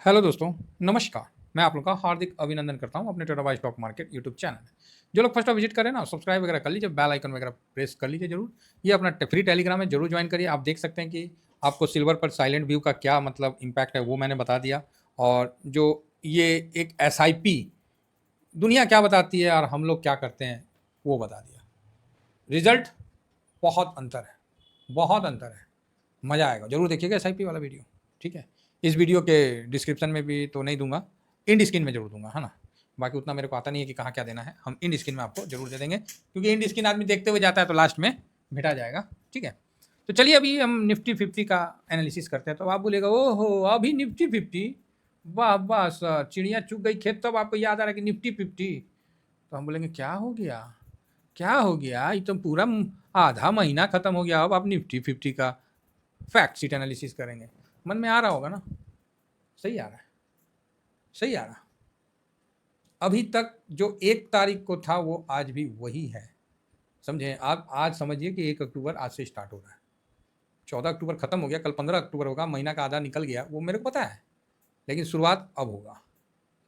Hello दोस्तों, नमस्कार। मैं आप लोग का हार्दिक अभिनंदन करता हूं अपने Tata stock market YouTube channel में। जो लोग फर्स्ट टाइम विजिट करें ना, सब्सक्राइब वगैरह कर लीजिए, बेल आइकन वगैरह प्रेस कर लीजिए जरूर। ये अपना फ्री टेलीग्राम है, जरूर ज्वाइन करिए। आप देख सकते हैं कि आपको सिल्वर पर साइलेंट व्यू का क्या मतलब इम्पैक्ट है, वो मैंने बता दिया। और जो ये एक SIP दुनिया क्या बताती है और हम लोग क्या करते हैं, वो बता दिया। रिजल्ट बहुत अंतर है, बहुत अंतर है। मज़ा आएगा, जरूर देखिएगा SIP वाला वीडियो। ठीक है, इस वीडियो के डिस्क्रिप्शन में भी तो नहीं दूंगा, इंड स्क्रीन में जरूर दूंगा, है ना। बाकी उतना मेरे को आता नहीं है कि कहाँ क्या देना है, हम इंड स्क्रीन में आपको जरूर दे देंगे, क्योंकि इंड स्क्रीन आदमी देखते हुए जाता है तो लास्ट में भेटा जाएगा। ठीक है, तो चलिए अभी हम निफ्टी 50 का एनालिसिस करते हैं। तो आप बोलेगा ओहो अभी निफ्टी 50, वाह वाह सर, चिड़िया चुग गई खेत, तब आपको याद आ रहा है कि निफ्टी 50। तो हम बोलेंगे क्या हो गया, क्या हो गया, ये तो पूरा आधा महीना खत्म हो गया, अब आप निफ्टी 50 का फैक्ट शीट एनालिसिस करेंगे। मन में आ रहा होगा ना, सही आ रहा है, सही आ रहा। अभी तक जो 1 तारीख को था वो आज भी वही है, समझे आप। आज समझिए कि 1 अक्टूबर आज से स्टार्ट हो रहा है, 14 अक्टूबर खत्म हो गया, कल 15 अक्टूबर होगा, महीना का आधा निकल गया, वो मेरे को पता है। लेकिन शुरुआत अब होगा,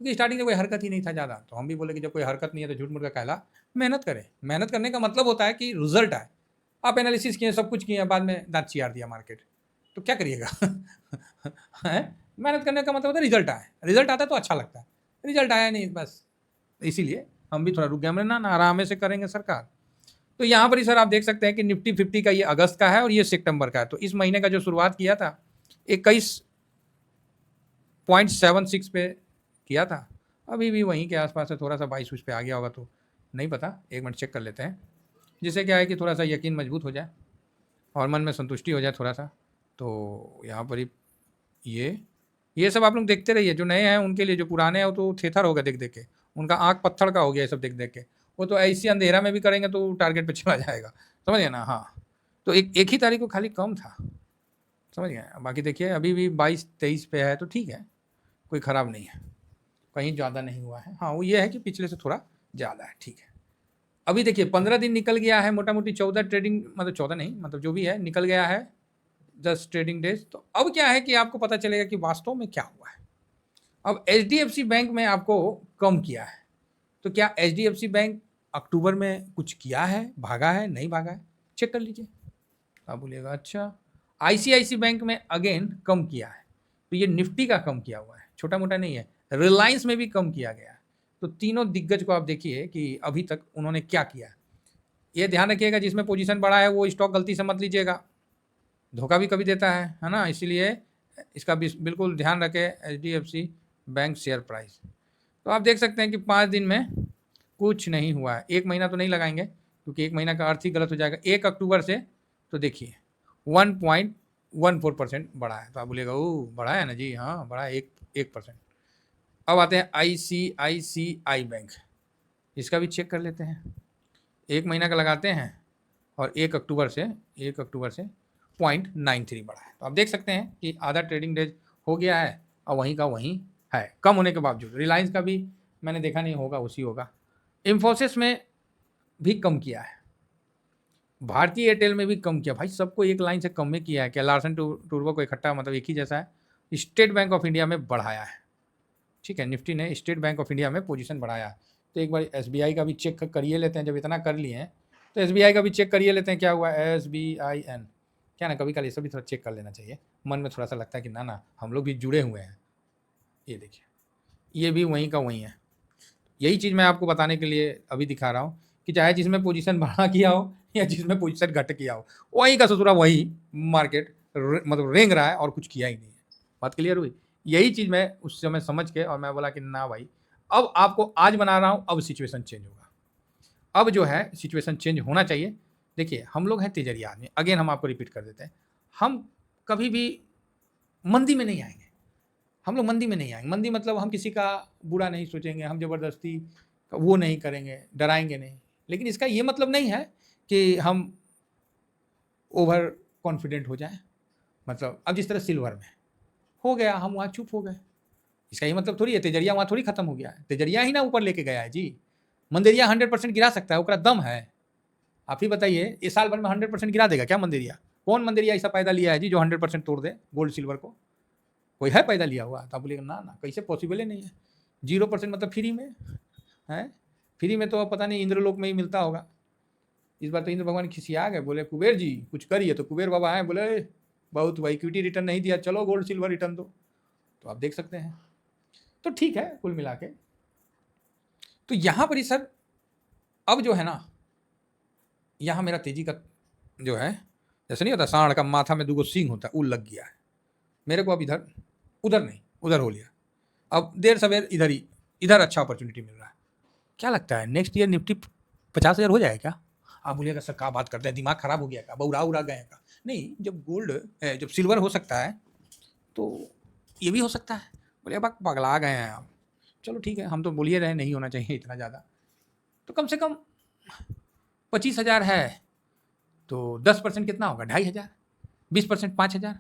क्योंकि स्टार्टिंग में कोई हरकत ही नहीं था ज़्यादा, तो हम भी बोले कि जब कोई हरकत नहीं है तो झूठ मूठ का कहला मेहनत करें। मेहनत करने का मतलब होता है कि रिजल्ट आए। आप एनालिसिस किए, सब कुछ किए, बाद में दांत चियार दिया मार्केट, तो क्या करिएगा। मेहनत करने का मतलब होता है रिजल्ट आए, रिजल्ट आता है तो अच्छा लगता है, रिजल्ट आया नहीं बस। इसीलिए हम भी थोड़ा रुक गए, हमने ना आराम से करेंगे सरकार। तो यहाँ पर ही सर आप देख सकते हैं कि निफ्टी 50 का ये अगस्त का है और ये सितंबर का है। तो इस महीने का जो शुरुआत किया था 21.76 पे किया था, अभी भी वहीं के आसपास है, थोड़ा सा 22 पे आ गया होगा तो नहीं पता, 1 मिनट चेक कर लेते हैं। जिससे क्या है कि थोड़ा सा यकीन मजबूत हो जाए और मन में संतुष्टि हो जाए थोड़ा सा। तो यहाँ पर ही ये सब आप लोग देखते रहिए। जो नए हैं उनके लिए, जो पुराने हैं वो तो थेथर होगा देख देख के, उनका आँख पत्थर का हो गया ये सब देख देख के। वो तो ऐसी अंधेरा में भी करेंगे तो टारगेट पे चला जाएगा, समझ गए ना। हाँ, तो एक ही तारीख को खाली कम था, समझ गए। बाकी देखिए अभी भी 22-23 पे है, तो ठीक है, कोई ख़राब नहीं है, कहीं ज़्यादा नहीं हुआ है। हाँ, वो ये है कि पिछले से थोड़ा ज़्यादा है, ठीक है। अभी देखिए 15 दिन निकल गया है, मोटा मोटी 14 ट्रेडिंग, मतलब 14 नहीं, मतलब जो भी है निकल गया है, 10 ट्रेडिंग डेज। तो अब क्या है कि आपको पता चलेगा कि वास्तव में क्या हुआ है। अब HDFC बैंक में आपको कम किया है, तो क्या HDFC बैंक अक्टूबर में कुछ किया है, भागा है, नहीं भागा है, चेक कर लीजिए। आप बोलिएगा अच्छा, ICICI बैंक में अगेन कम किया है, तो ये निफ्टी का कम किया हुआ है, छोटा मोटा नहीं है। रिलायंस में भी कम किया गया है। तो तीनों दिग्गज को आप देखिए कि अभी तक उन्होंने क्या किया। ये ध्यान रखिएगा, जिसमें पोजीशन बढ़ा है वो स्टॉक गलती से मत लीजिएगा, धोखा भी कभी देता है ना। इसीलिए इसका बिल्कुल ध्यान रखें। HDFC बैंक शेयर प्राइस, तो आप देख सकते हैं कि 5 दिन में कुछ नहीं हुआ है। 1 महीना तो नहीं लगाएंगे, क्योंकि 1 महीना का अर्थ ही गलत हो जाएगा। 1 अक्टूबर से तो देखिए 1.14% बढ़ा है। तो आप बोलेगा ओ बढ़ा है ना जी, हाँ बढ़ा है, 1%। अब आते हैं ICICI बैंक, इसका भी चेक कर लेते हैं। 1 महीना का लगाते हैं और 1 अक्टूबर से 0.93 बढ़ा है। तो आप देख सकते हैं कि आधा ट्रेडिंग डेज हो गया है और वहीं का वहीं है, कम होने के बावजूद। रिलायंस का भी मैंने देखा नहीं, होगा उसी होगा। इन्फोसिस में भी कम किया है, भारतीय एयरटेल में भी कम किया। भाई सबको एक लाइन से कम में किया है क्या, लार्सन टूर्बो को इकट्ठा, मतलब एक ही जैसा है। स्टेट बैंक ऑफ इंडिया में बढ़ाया है, ठीक है, निफ्टी ने स्टेट बैंक ऑफ इंडिया में पोजीशन बढ़ाया। तो एक बार SBI का भी चेक करिए लेते हैं, जब इतना कर लिए हैं तो SBI का भी चेक करिए लेते हैं क्या हुआ। SBIN क्या ना, कभी कभी ये सब भी थोड़ा चेक कर लेना चाहिए, मन में थोड़ा सा लगता है कि ना ना हम लोग भी जुड़े हुए हैं। ये देखिए, ये भी वहीं का वहीं है। यही चीज़ मैं आपको बताने के लिए अभी दिखा रहा हूँ कि चाहे जिसमें पोजीशन बढ़ा किया हो या जिसमें पोजीशन घट किया हो, वहीं का ससुरा वही मार्केट मतलब रेंग रहा है और कुछ किया ही नहीं है। बात क्लियर हुई। यही चीज़ मैं उस समय समझ के, और मैं बोला कि ना भाई, अब आपको आज बना रहा हूँ, अब सिचुएशन चेंज होगा, अब जो है सिचुएशन चेंज होना चाहिए। देखिए हम लोग हैं तेजरिया आदमी, अगेन हम आपको रिपीट कर देते हैं, हम कभी भी मंदी में नहीं आएंगे। हम लोग मंदी में नहीं आएंगे। मंदी मतलब हम किसी का बुरा नहीं सोचेंगे, हम ज़बरदस्ती वो नहीं करेंगे, डराएंगे नहीं। लेकिन इसका ये मतलब नहीं है कि हम ओवर कॉन्फिडेंट हो जाएं। मतलब अब जिस तरह सिल्वर में हो गया, हम वहाँ चुप हो गए, इसका ये मतलब थोड़ी है तेजरिया वहाँ थोड़ी खत्म हो गया है। तेजरिया ही ना ऊपर लेके गया है जी। मंदेरिया 100% गिरा सकता है, उसका दम है। आप ही बताइए, इस साल भर में 100% गिरा देगा क्या मंदेरिया? कौन मंदेरिया ऐसा पैदा लिया है जी जो 100% तोड़ दे गोल्ड सिल्वर को? कोई है पैदा लिया हुआ? तो आप बोलिएगा ना ना, कैसे पॉसिबल ही नहीं है। 0% मतलब फ्री में है। फ्री में तो पता नहीं इंद्रलोक में ही मिलता होगा। इस बार तो इंद्र भगवान खिसिया गए, बोले कुबेर जी कुछ करिए। तो कुबेर बाबा आए, बोले बहुत हुआ, इक्विटी रिटर्न नहीं दिया, चलो गोल्ड सिल्वर रिटर्न दो। तो आप देख सकते हैं। तो ठीक है, कुल मिला के तो यहाँ पर ही सर अब जो है ना, यहाँ मेरा तेजी का जो है, जैसे नहीं होता सांड का माथा में 2 सींग होता है, वो लग गया है मेरे को। अब इधर उधर नहीं, उधर हो लिया। अब देर सवेर इधर अच्छा अपॉर्चुनिटी मिल रहा है। क्या लगता है नेक्स्ट ईयर निफ्टी 50,000 हो जाएगा क्या? आप बोलिएगा सर क्या बात करते हैं, दिमाग खराब हो गया क्या, बउरा उड़ा गए का? नहीं, जब गोल्ड जब सिल्वर हो सकता है तो ये भी हो सकता है। बोले अब पगला गए हैं आप। चलो ठीक है, हम तो बोलिए रहे नहीं होना चाहिए इतना ज़्यादा, तो कम से कम 25,000 है तो 10% कितना होगा? 2,500। 20% 5,000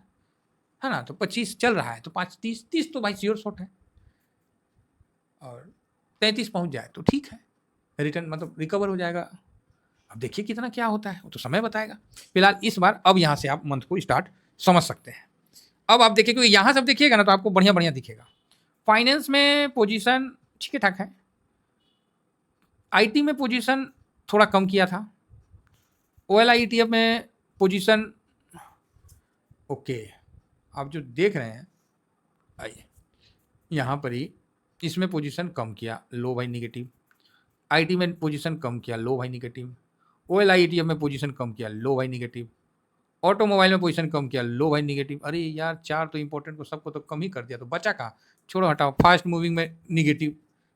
है ना, तो 25 चल रहा है तो 5 30 तो भाई श्योर शॉट है। और 33 पहुंच जाए तो ठीक है, रिटर्न मतलब रिकवर हो जाएगा। अब देखिए कितना क्या होता है, वो तो समय बताएगा। फिलहाल इस बार अब यहाँ से आप मंथ को स्टार्ट समझ सकते हैं। अब आप देखिए, क्योंकि यहाँ सब देखिएगा ना तो आपको बढ़िया बढ़िया दिखेगा। फाइनेंस में पोजीशन ठीक ठाक है। आईटी में पोजीशन थोड़ा कम किया था। ओएलआई ईटीएफ में पोजीशन ओके। आप जो देख रहे हैं, आइए यहाँ पर ही, इसमें पोजीशन कम किया, लो भाई निगेटिव। आईटी में पोजीशन कम किया, लो भाई निगेटिव। ओएलआई ईटीएफ में पोजीशन कम किया, लो भाई निगेटिव। ऑटोमोबाइल में पोजीशन कम किया, लो भाई निगेटिव। अरे यार, 4 तो इंपॉर्टेंट को सबको तो कम ही कर दिया, तो बचा कहाँ? छोड़ो हटाओ। फास्ट मूविंग में निगेटिव,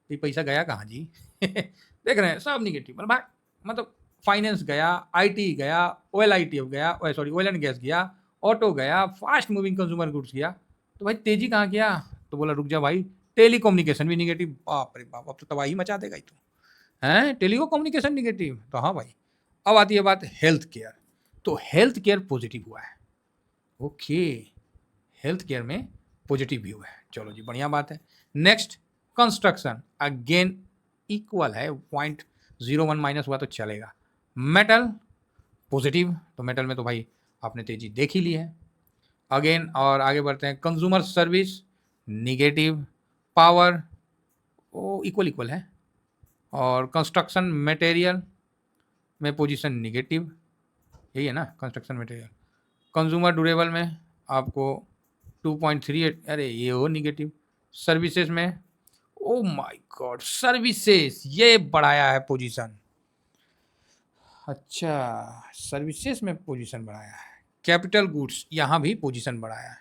ये पैसा गया कहाँ जी? देख रहे हैं सब निगेटिव। मतलब भाई, मतलब फाइनेंस गया, आईटी गया, ओएलआईटीएफ गया, सॉरी ओयल एंड गैस गया, ऑटो गया, फास्ट मूविंग कंज्यूमर गुड्स गया। तो भाई तेजी कहाँ गया? तो बोला रुक जा भाई, टेलीकम्युनिकेशन भी निगेटिव। बाप रे बाप, अब तो तबाही मचा देगा ही। तो हैं टेलीको कम्युनिकेशन निगेटिव, तो हाँ भाई। अब आती है बात हेल्थ केयर, तो हेल्थ केयर पॉजिटिव हुआ है। ओके, हेल्थ केयर में पॉजिटिव भी हुआ है, चलो जी बढ़िया बात है। नेक्स्ट कंस्ट्रक्शन अगेन इक्वल है, 0.01 माइनस हुआ तो चलेगा। मेटल पॉजिटिव, तो मेटल में तो भाई आपने तेजी देख ही ली है अगेन। और आगे बढ़ते हैं, कंज्यूमर सर्विस निगेटिव, पावर वो इक्वल इक्वल है। और कंस्ट्रक्शन मटेरियल में पोजीशन निगेटिव, यही है ना कंस्ट्रक्शन मटेरियल। कंज्यूमर ड्यूरेबल में आपको 2.38, अरे ये हो निगेटिव। सर्विसेज में ओ माय गॉड, सर्विसेज ये बढ़ाया है पोजीशन। अच्छा, सर्विसेज में पोजीशन बढ़ाया है। कैपिटल गुड्स यहाँ भी पोजीशन बढ़ाया है।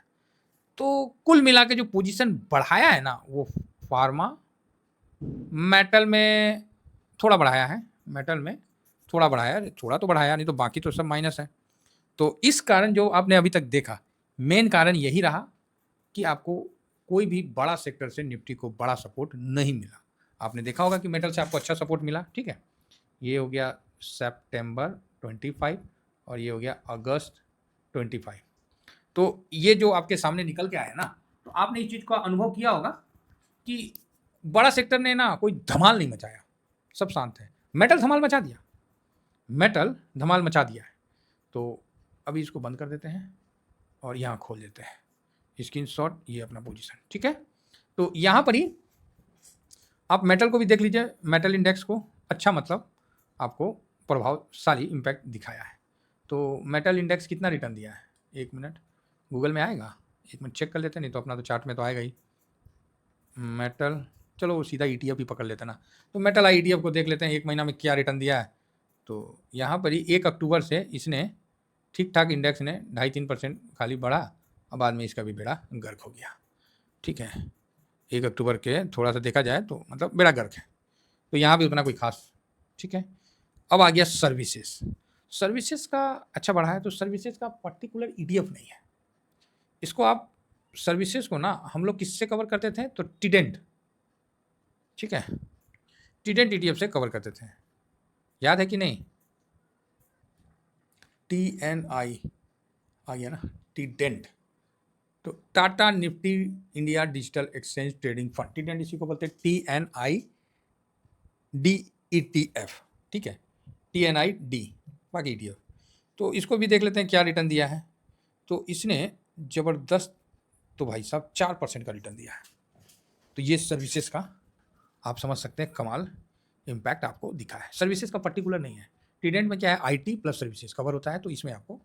तो कुल मिला के जो पोजीशन बढ़ाया है ना, वो फार्मा, मेटल में थोड़ा बढ़ाया है। मेटल में थोड़ा बढ़ाया है, थोड़ा तो बढ़ाया, नहीं तो बाकी तो सब माइनस है। तो इस कारण जो आपने अभी तक देखा, मेन कारण यही रहा कि आपको कोई भी बड़ा सेक्टर से निफ्टी को बड़ा सपोर्ट नहीं मिला। आपने देखा होगा कि मेटल से आपको अच्छा सपोर्ट मिला, ठीक है। ये हो गया सितंबर 25 और ये हो गया अगस्त 25। तो ये जो आपके सामने निकल के आया ना, तो आपने इस चीज़ का अनुभव किया होगा कि बड़ा सेक्टर ने ना कोई धमाल नहीं मचाया, सब शांत है। मेटल धमाल मचा दिया, मेटल धमाल मचा दिया है। तो अभी इसको बंद कर देते हैं और यहाँ खोल देते हैं स्क्रीनशॉट, ये अपना पोजीशन, ठीक है। तो यहाँ पर ही आप मेटल को भी देख लीजिए, मेटल इंडेक्स को अच्छा मतलब आपको प्रभावशाली इम्पैक्ट दिखाया है। तो मेटल इंडेक्स कितना रिटर्न दिया है, 1 मिनट गूगल में आएगा, 1 मिनट चेक कर लेते हैं, नहीं तो अपना तो चार्ट में तो आएगा ही। मेटल, चलो सीधा ETF ही पकड़ लेते ना। तो मेटल ETF को देख लेते हैं 1 महीना में क्या रिटर्न दिया है। तो यहाँ पर ही 1 अक्टूबर से इसने ठीक ठाक इंडेक्स ने 2.5-3% खाली बढ़ा, और बाद में इसका भी बेड़ा गर्क हो गया, ठीक है। 1 अक्टूबर के थोड़ा सा देखा जाए तो मतलब बेड़ा गर्क है, तो यहाँ भी उतना कोई खास, ठीक है। अब आ गया सर्विसेज, सर्विसेज का अच्छा बढ़ा है। तो सर्विसेज का पर्टिकुलर ETF नहीं है, इसको आप सर्विसेज को ना हम लोग किससे कवर करते थे, तो टीडेंट, ठीक है, टीडेंट ETF से कवर करते थे, याद है कि नहीं? TNI आ गया ना, टीडेंट। तो Tata Nifty India digital exchange trading fund, टीडेंट इसी को बोलते हैं, TNI DETF, ठीक है, TNI D बाकी ETF। तो इसको भी देख लेते हैं क्या रिटर्न दिया है। तो इसने ज़बरदस्त तो भाई साहब 4% का रिटर्न दिया है। तो ये सर्विसेज का आप समझ सकते हैं कमाल इम्पैक्ट आपको दिखा है। सर्विसेज का पर्टिकुलर नहीं है, ट्रीडेंट में क्या है, आईटी प्लस सर्विसेज कवर होता है, तो इसमें आपको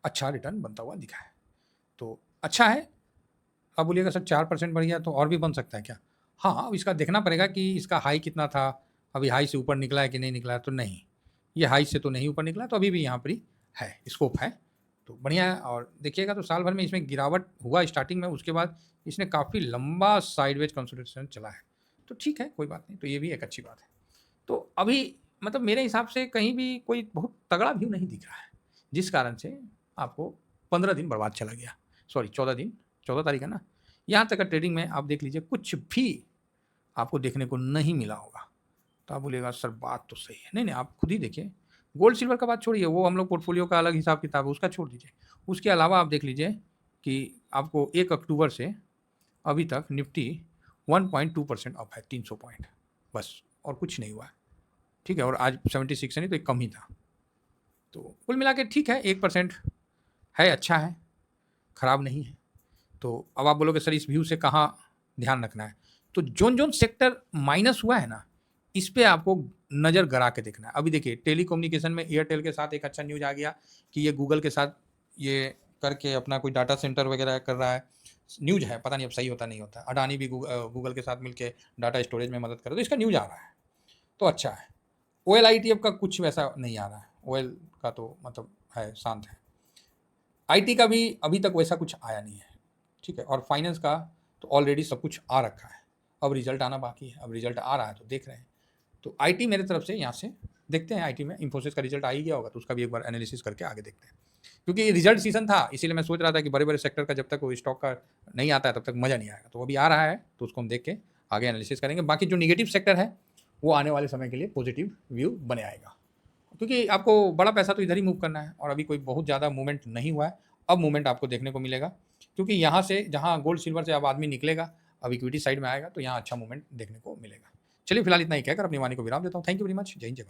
अच्छा रिटर्न बनता हुआ दिखा है। तो अच्छा है। आप बोलिएगा सर 4% बढ़ गया तो और भी बन सकता है क्या? हाँ, अब इसका देखना पड़ेगा कि इसका हाई कितना था, अभी हाई से ऊपर निकला है कि नहीं निकला है। तो नहीं, ये हाई से तो नहीं ऊपर निकला, तो अभी भी यहाँ पर ही है, स्कोप है, तो बढ़िया है। और देखिएगा तो साल भर में इसमें गिरावट हुआ स्टार्टिंग में, उसके बाद इसने काफ़ी लंबा साइडवेज कंसोलिडेशन चला है, तो ठीक है, कोई बात नहीं, तो ये भी एक अच्छी बात है। तो अभी मतलब मेरे हिसाब से कहीं भी कोई बहुत तगड़ा व्यू नहीं दिख रहा है, जिस कारण से आपको 15 दिन बर्बाद चला गया, सॉरी 14 दिन, 14 तारीख है ना। यहाँ तक का ट्रेडिंग में आप देख लीजिए कुछ भी आपको देखने को नहीं मिला होगा। तो आप बोलिएगा सर बात तो सही है, नहीं नहीं, आप खुद ही देखिए। गोल्ड सिल्वर का बात छोड़िए, वो हम लोग पोर्टफोलियो का अलग हिसाब किताब है, उसका छोड़ दीजिए। उसके अलावा आप देख लीजिए कि आपको 1 अक्टूबर से अभी तक निफ्टी 1.2% अप है, 300 पॉइंट बस, और कुछ नहीं हुआ है, ठीक है। और आज 76 है, नहीं तो एक कम ही था। तो कुल मिला के ठीक है, 1% है, अच्छा है, ख़राब नहीं है। तो अब आप बोलोगे सर इस व्यू से कहाँ ध्यान रखना है, तो जोन जोन सेक्टर माइनस हुआ है ना, इस पे आपको नज़र गड़ा के देखना है। अभी देखिए टेलीकम्युनिकेशन में एयरटेल के साथ एक अच्छा न्यूज़ आ गया कि ये गूगल के साथ ये करके अपना कोई डाटा सेंटर वगैरह कर रहा है, न्यूज़ है, पता नहीं अब सही होता नहीं होता। अडानी भी गूगल के साथ मिलके डाटा स्टोरेज में मदद करे, तो इसका न्यूज़ आ रहा है, तो अच्छा है। ओएल आईटीएफ का कुछ वैसा नहीं आ रहा है, ओएल का तो मतलब है, शांत है। आईटी का भी अभी तक वैसा कुछ आया नहीं है, ठीक है। और फाइनेंस का तो ऑलरेडी सब कुछ आ रखा है, अब रिजल्ट आना बाकी है, अब रिजल्ट आ रहा है तो देख रहे हैं। तो आईटी मेरे तरफ से यहाँ से देखते हैं, आईटी में इंफोसिस का रिजल्ट आ ही गया होगा, तो उसका भी एक बार एनालिसिस करके आगे देखते हैं। क्योंकि ये रिजल्ट सीजन था, इसीलिए मैं सोच रहा था कि बड़े बड़े सेक्टर का जब तक वो स्टॉक का नहीं आता है तब तक मज़ा नहीं आएगा। तो अभी आ रहा है तो उसको हम देख के आगे एनालिसिस करेंगे। बाकी जो निगेटिव सेक्टर है वो आने वाले समय के लिए पॉजिटिव व्यू बने आएगा, क्योंकि आपको बड़ा पैसा तो इधर ही मूव करना है, और अभी कोई बहुत ज़्यादा मूवमेंट नहीं हुआ है। अब मूवमेंट आपको देखने को मिलेगा, क्योंकि यहाँ से जहाँ गोल्ड सिल्वर से अब आदमी निकलेगा, अब इक्विटी साइड में आएगा, तो यहाँ अच्छा मूवमेंट देखने को मिलेगा। चलिए फिलहाल इतना ही कहकर अपनी वाणी को विराम देता हूँ। Thank you very much. जय हिंद, जय भारत।